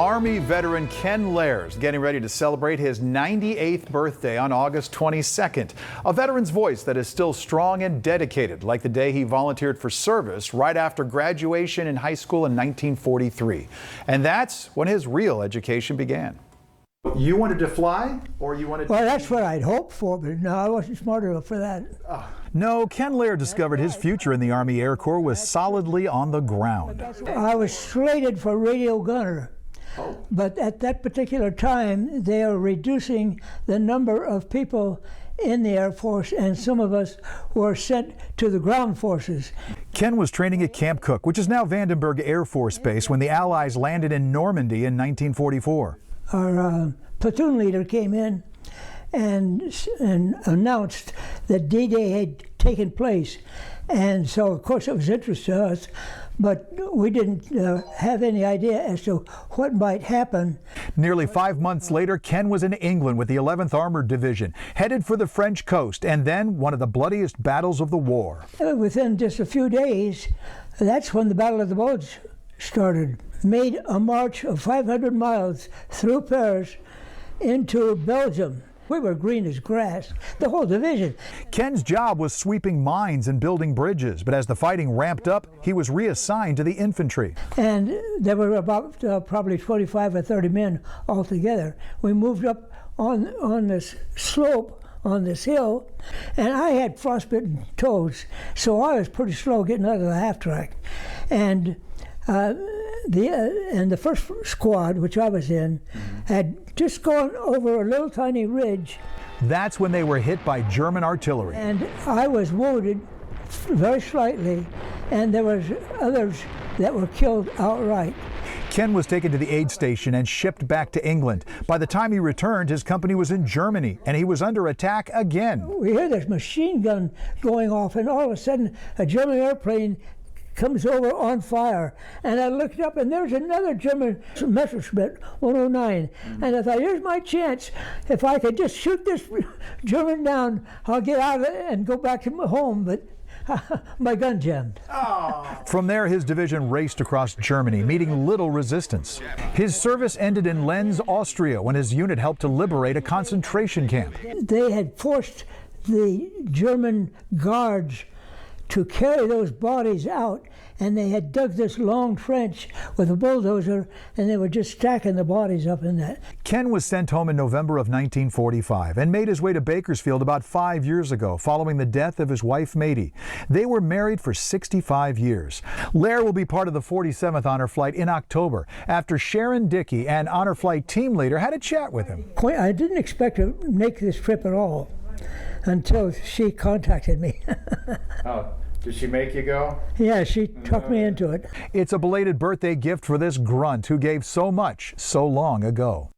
Army veteran Ken Lair is getting ready to celebrate his 98th birthday on August 22nd. A veteran's voice that is still strong and dedicated, like the day he volunteered for service right after graduation in high school in 1943. And that's when his real education began. You wanted to fly, or you wanted to... Well, that's what I'd hoped for, but no, I wasn't smart enough for that. No, Ken Lair discovered his future in the Army Air Corps was solidly on the ground. I was slated for radio gunner, but at that particular time, they are reducing the number of people in the Air Force, and some of us were sent to the ground forces. Ken was training at Camp Cook, which is now Vandenberg Air Force Base, when the Allies landed in Normandy in 1944. Our platoon leader came in and announced that D-Day had taken place. And so, of course, it was interest to us, but we didn't have any idea as to what might happen. Nearly 5 months later, Ken was in England with the 11th Armored Division, headed for the French coast, and then one of the bloodiest battles of the war. Within just a few days, that's when the Battle of the Bulge started. Made a march of 500 miles through Paris into Belgium. We were green as grass, the whole division. Ken's job was sweeping mines and building bridges, but as the fighting ramped up, he was reassigned to the infantry. And there were about probably 25 or 30 men altogether. We moved up on this slope, on this hill, and I had frostbitten toes, so I was pretty slow getting out of the half track. And the first squad, which I was in, had just gone over a little tiny ridge. That's when they were hit by German artillery. And I was wounded very slightly, and there was others that were killed outright. Ken was taken to the aid station and shipped back to England. By the time he returned, his company was in Germany, and he was under attack again. We hear this machine gun going off, and all of a sudden, a German airplane comes over on fire, and I looked up, and there's another German Messerschmitt 109, and I thought, here's my chance. If I could just shoot this German down, I'll get out of it and go back to my home, but my gun jammed. From there, his division raced across Germany, meeting little resistance. His service ended in Lens, Austria, when his unit helped to liberate a concentration camp. They had forced the German guards to carry those bodies out, and they had dug this long trench with a bulldozer, and they were just stacking the bodies up in that. Ken was sent home in November of 1945 and made his way to Bakersfield about 5 years ago, following the death of his wife, Matey. They were married for 65 years. Lair will be part of the 47th Honor Flight in October, after Sharon Dickey, an Honor Flight team leader, had a chat with him. I didn't expect to make this trip at all until she contacted me. Oh, did she make you go? Yeah, she talked me into it. It's a belated birthday gift for this grunt who gave so much so long ago.